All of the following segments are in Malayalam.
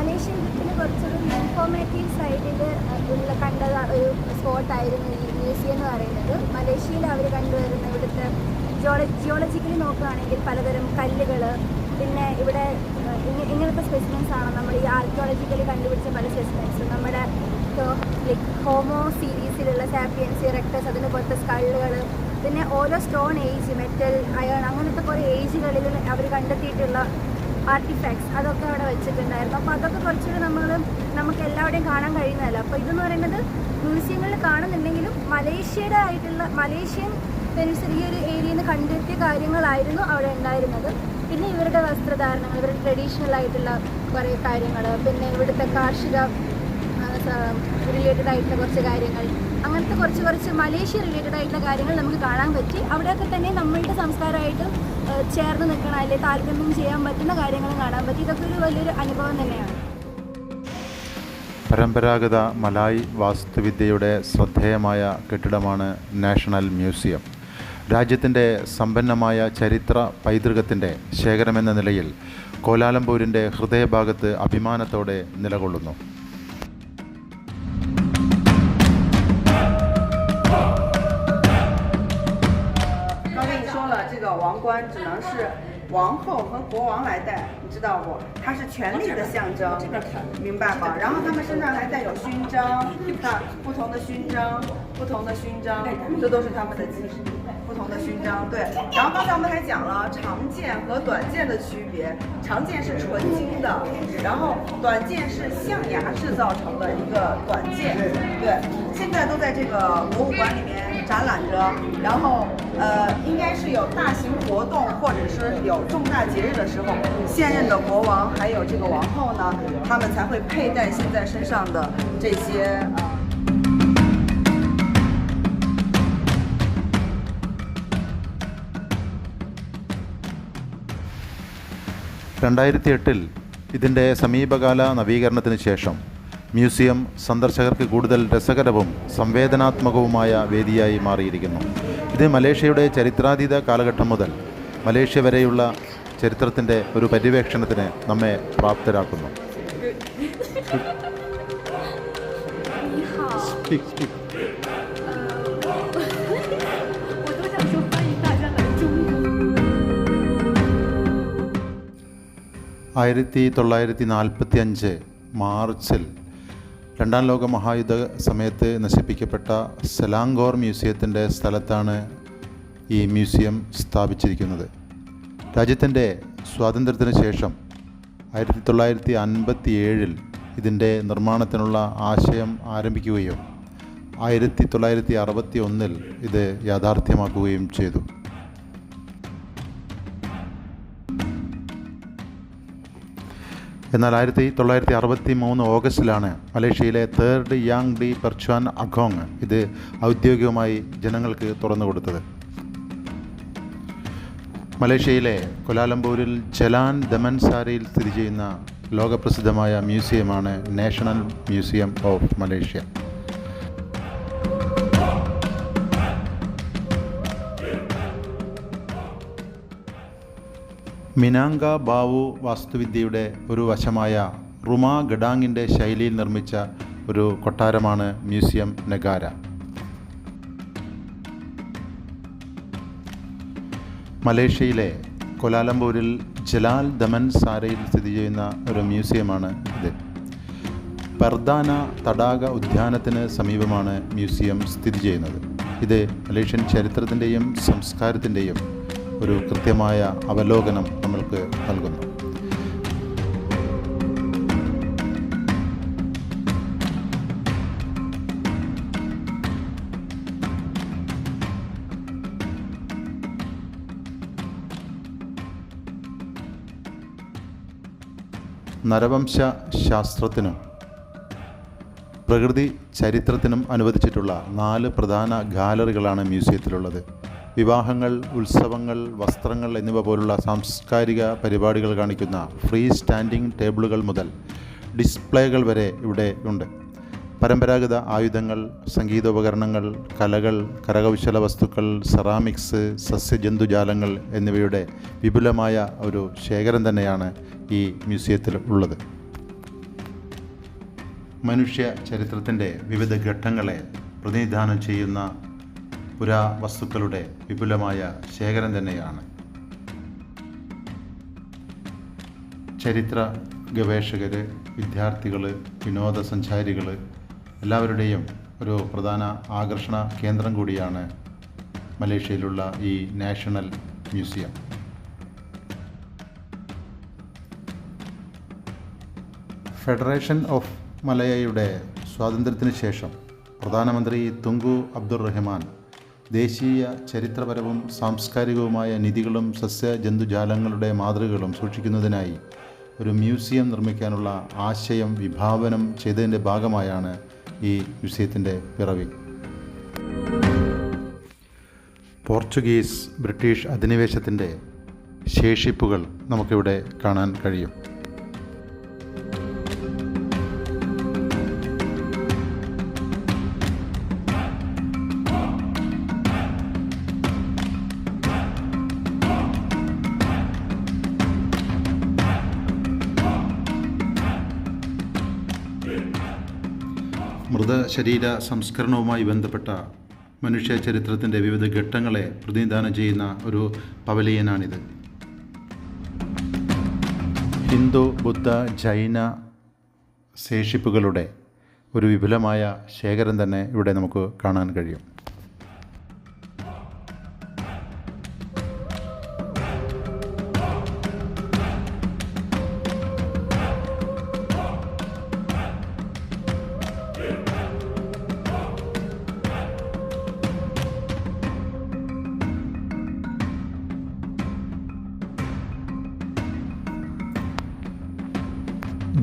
മലേഷ്യൻ ട്രിപ്പിന് കുറച്ചൊരു ഇൻഫോർമേറ്റീവ് സൈഡിൽ കണ്ട ഒരു സ്പോട്ടായിരുന്നു ഈ മ്യൂസിയം എന്ന് പറയുന്നത്. മലേഷ്യയിൽ അവർ കണ്ടുവരുന്ന ഇവിടുത്തെ ജിയോളജിക്കലി നോക്കുകയാണെങ്കിൽ പലതരം കല്ലുകൾ, പിന്നെ ഇവിടെ ഇങ്ങനത്തെ സ്പെസിമെൻസ് ആണ് നമ്മൾ ഈ ആർക്കിയോളജിക്കലി കണ്ടുപിടിച്ച പല സ്പെസിമെൻസ്. നമ്മുടെ ലൈക്ക് ഹോമോ സീരീസിലുള്ള സാപ്പിയൻസ്, ഇറക്ടസ്, അതിന് പോലത്തെ സ്കള്ളുകൾ, പിന്നെ ഓരോ സ്റ്റോൺ ഏജ്, മെറ്റൽ, അയൺ, അങ്ങനത്തെ കുറേ ഏജുകളിൽ അവർ കണ്ടെത്തിയിട്ടുള്ള ആർട്ടിഫാക്ട്സ് അതൊക്കെ അവിടെ വെച്ചിട്ടുണ്ടായിരുന്നു. അപ്പോൾ അതൊക്കെ കുറച്ചുകൂടി നമുക്ക് എല്ലാവരുടെയും കാണാൻ കഴിയുന്നതല്ല. അപ്പോൾ ഇതെന്ന് പറയുന്നത് മ്യൂസിയങ്ങളിൽ കാണുന്നുണ്ടെങ്കിലും മലേഷ്യൻ പെനിൻസുല ഈ ഒരു ഏരിയയിൽ നിന്ന് കണ്ടെത്തിയ കാര്യങ്ങളായിരുന്നു അവിടെ ഉണ്ടായിരുന്നത്. പിന്നെ ഇവരുടെ വസ്ത്രധാരണങ്ങൾ, ഇവരുടെ ട്രഡീഷണൽ ആയിട്ടുള്ള കുറേ കാര്യങ്ങൾ, പിന്നെ ഇവിടുത്തെ കാർഷിക റിലേറ്റഡ് ആയിട്ടുള്ള കുറച്ച് കാര്യങ്ങൾ, അങ്ങനത്തെ കുറച്ച് മലേഷ്യ റിലേറ്റഡ് ആയിട്ടുള്ള കാര്യങ്ങൾ നമുക്ക് കാണാൻ പറ്റി. അവിടെയൊക്കെ തന്നെ നമ്മളുടെ സംസ്കാരമായിട്ട് ചേർന്ന് നിൽക്കണം, അല്ലെങ്കിൽ താല്പര്യം ചെയ്യാൻ പറ്റുന്ന കാര്യങ്ങളും കാണാൻ പറ്റി. ഇതൊക്കെ ഒരു വലിയൊരു അനുഭവം തന്നെയാണ്. പരമ്പരാഗത മലായ് വാസ്തുവിദ്യയുടെ ശ്രദ്ധേയമായ കെട്ടിടമാണ് നാഷണൽ മ്യൂസിയം. രാജ്യത്തിൻ്റെ സമ്പന്നമായ ചരിത്ര പൈതൃകത്തിൻ്റെ ശേഖരമെന്ന നിലയിൽ കോലാലംപൂരിൻ്റെ ഹൃദയഭാഗത്ത് അഭിമാനത്തോടെ നിലകൊള്ളുന്നു.王后和国王来戴，你知道不？它是权力的象征，明白吗？然后他们身上还带有勋章，看不同的勋章，这都是他们的不同的勋章。对，然后刚才我们还讲了长剑和短剑的区别，长剑是纯金的，然后短剑是象牙制造成的一个短剑。对，现在都在这个博物馆里面展览着，然后应该是有大型活动或者是有重大节日的时候，现任的国王还有这个王后呢，他们才会佩戴现在身上的这些 2008 ഇതിൻ്റെ സമീപകാല നവീകരണത്തിന് ശേഷം മ്യൂസിയം സന്ദർശകർക്ക് കൂടുതൽ രസകരവും സംവേദനാത്മകവുമായ വേദിയായി മാറിയിരിക്കുന്നു. ഇത് മലേഷ്യയുടെ ചരിത്രാതീത കാലഘട്ടം മുതൽ മലേഷ്യ വരെയുള്ള ചരിത്രത്തിൻ്റെ ഒരു പര്യവേക്ഷണത്തിന് നമ്മെ പ്രാപ്തരാക്കുന്നു. ആയിരത്തി 1945 മാർച്ചിൽ രണ്ടാം ലോക മഹായുദ്ധ സമയത്ത് നശിപ്പിക്കപ്പെട്ട സെലാംഗോർ മ്യൂസിയത്തിൻ്റെ സ്ഥലത്താണ് ഈ മ്യൂസിയം സ്ഥാപിച്ചിരിക്കുന്നത്. രാജ്യത്തിൻ്റെ സ്വാതന്ത്ര്യത്തിന് ശേഷം 1957 ഇതിൻ്റെ നിർമ്മാണത്തിനുള്ള ആശയം ആരംഭിക്കുകയും 1961 ഇത് യാഥാർത്ഥ്യമാക്കുകയും ചെയ്തു. എന്നാൽ 1963 ഓഗസ്റ്റിലാണ് മലേഷ്യയിലെ തേർഡ് യാങ് ഡി പെർച്വാൻ അഗോങ് ഇത് ഔദ്യോഗികമായി ജനങ്ങൾക്ക് തുറന്നു കൊടുത്തത്. മലേഷ്യയിലെ കൊലാലംപൂരിൽ ജലാൻ ദമൻസാരയിൽ സ്ഥിതി ചെയ്യുന്ന ലോകപ്രസിദ്ധമായ മ്യൂസിയമാണ് national museum of Malaysia. Minangkabau വാസ്തുവിദ്യയുടെ ഒരു വശമായ റുമാ ഗഡാങ്ങിൻ്റെ ശൈലിയിൽ നിർമ്മിച്ച ഒരു കൊട്ടാരമാണ് മ്യൂസിയം നഗാര. മലേഷ്യയിലെ കൊലാലംപൂരിൽ ജലാൽ ദമൻസാരയിൽ സ്ഥിതി ചെയ്യുന്ന ഒരു മ്യൂസിയമാണ് ഇത്. പർദാന തടാക ഉദ്യാനത്തിന് സമീപമാണ് മ്യൂസിയം സ്ഥിതി ചെയ്യുന്നത്. ഇത് മലേഷ്യൻ ചരിത്രത്തിൻ്റെയും സംസ്കാരത്തിൻ്റെയും ഒരു കൃത്യമായ അവലോകനം നമ്മൾക്ക് നൽകുന്നു. നരവംശ ശാസ്ത്രത്തിനും പ്രകൃതി ചരിത്രത്തിനും അനുവദിച്ചിട്ടുള്ള 4 പ്രധാന ഗാലറികളാണ് മ്യൂസിയത്തിലുള്ളത്. വിവാഹങ്ങൾ, ഉത്സവങ്ങൾ, വസ്ത്രങ്ങൾ എന്നിവ പോലുള്ള സാംസ്കാരിക പരിപാടികൾ കാണിക്കുന്ന ഫ്രീ സ്റ്റാൻഡിംഗ് ടേബിളുകൾ മുതൽ ഡിസ്പ്ലേകൾ വരെ ഇവിടെ ഉണ്ട്. പരമ്പരാഗത ആയുധങ്ങൾ, സംഗീതോപകരണങ്ങൾ, കലകൾ, കരകൗശല വസ്തുക്കൾ, സെറാമിക്സ്, സസ്യജന്തുജാലങ്ങൾ എന്നിവയുടെ വിപുലമായ ഒരു ശേഖരം തന്നെയാണ് ഈ മ്യൂസിയത്തിൽ ഉള്ളത്. മനുഷ്യ ചരിത്രത്തിൻ്റെ വിവിധ ഘട്ടങ്ങളെ പ്രതിനിധാനം ചെയ്യുന്ന പുരാവസ്തുക്കളുടെ വിപുലമായ ശേഖരം തന്നെയാണ്. ചരിത്ര ഗവേഷകർ, വിദ്യാർത്ഥികൾ, വിനോദസഞ്ചാരികൾ എല്ലാവരുടെയും ഒരു പ്രധാന ആകർഷണ കേന്ദ്രം കൂടിയാണ് മലേഷ്യയിലുള്ള ഈ നാഷണൽ മ്യൂസിയം. ഫെഡറേഷൻ ഓഫ് മലയയുടെ സ്വാതന്ത്ര്യത്തിന് ശേഷം പ്രധാനമന്ത്രി തുങ്കു അബ്ദുർ റഹ്മാൻ ദേശീയ ചരിത്രപരവും സാംസ്കാരികവുമായ നിധികളും സസ്യജന്തുജാലങ്ങളുടെ മാതൃകകളും സൂക്ഷിക്കുന്നതിനായി ഒരു മ്യൂസിയം നിർമ്മിക്കാനുള്ള ആശയം വിഭാവനം ചെയ്തതിൻ്റെ ഭാഗമായാണ് ഈ മ്യൂസിയത്തിൻ്റെ പിറവി. പോർച്ചുഗീസ് ബ്രിട്ടീഷ് അധിനിവേശത്തിൻ്റെ ശേഷിപ്പുകൾ നമുക്കിവിടെ കാണാൻ കഴിയും. മൃതശരീര സംസ്കരണവുമായി ബന്ധപ്പെട്ട മനുഷ്യ ചരിത്രത്തിൻ്റെ വിവിധ ഘട്ടങ്ങളെ പ്രതിനിധാനം ചെയ്യുന്ന ഒരു പവലിയനാണിത്. ഹിന്ദു, ബുദ്ധ, ജൈന ശേഷിപ്പുകളുടെ ഒരു വിപുലമായ ശേഖരം തന്നെ ഇവിടെ നമുക്ക് കാണാൻ കഴിയും.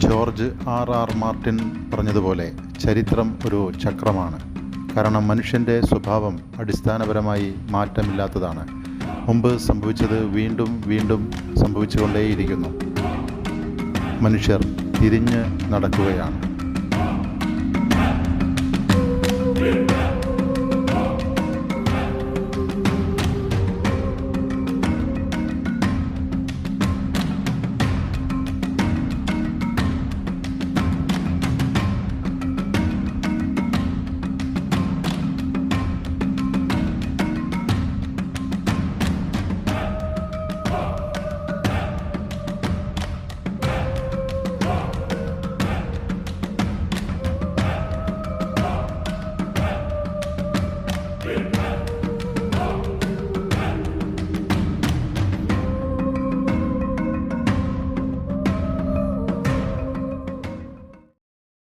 ജോർജ് ആർ മാർട്ടിൻ പറഞ്ഞതുപോലെ ചരിത്രം ഒരു ചക്രമാണ്. കാരണം മനുഷ്യൻ്റെ സ്വഭാവം അടിസ്ഥാനപരമായി മാറ്റമില്ലാത്തതാണ്. മുമ്പ് സംഭവിച്ചത് വീണ്ടും വീണ്ടും സംഭവിച്ചുകൊണ്ടേയിരിക്കുന്നു. മനുഷ്യർ തിരിഞ്ഞ് നടക്കുകയാണ്.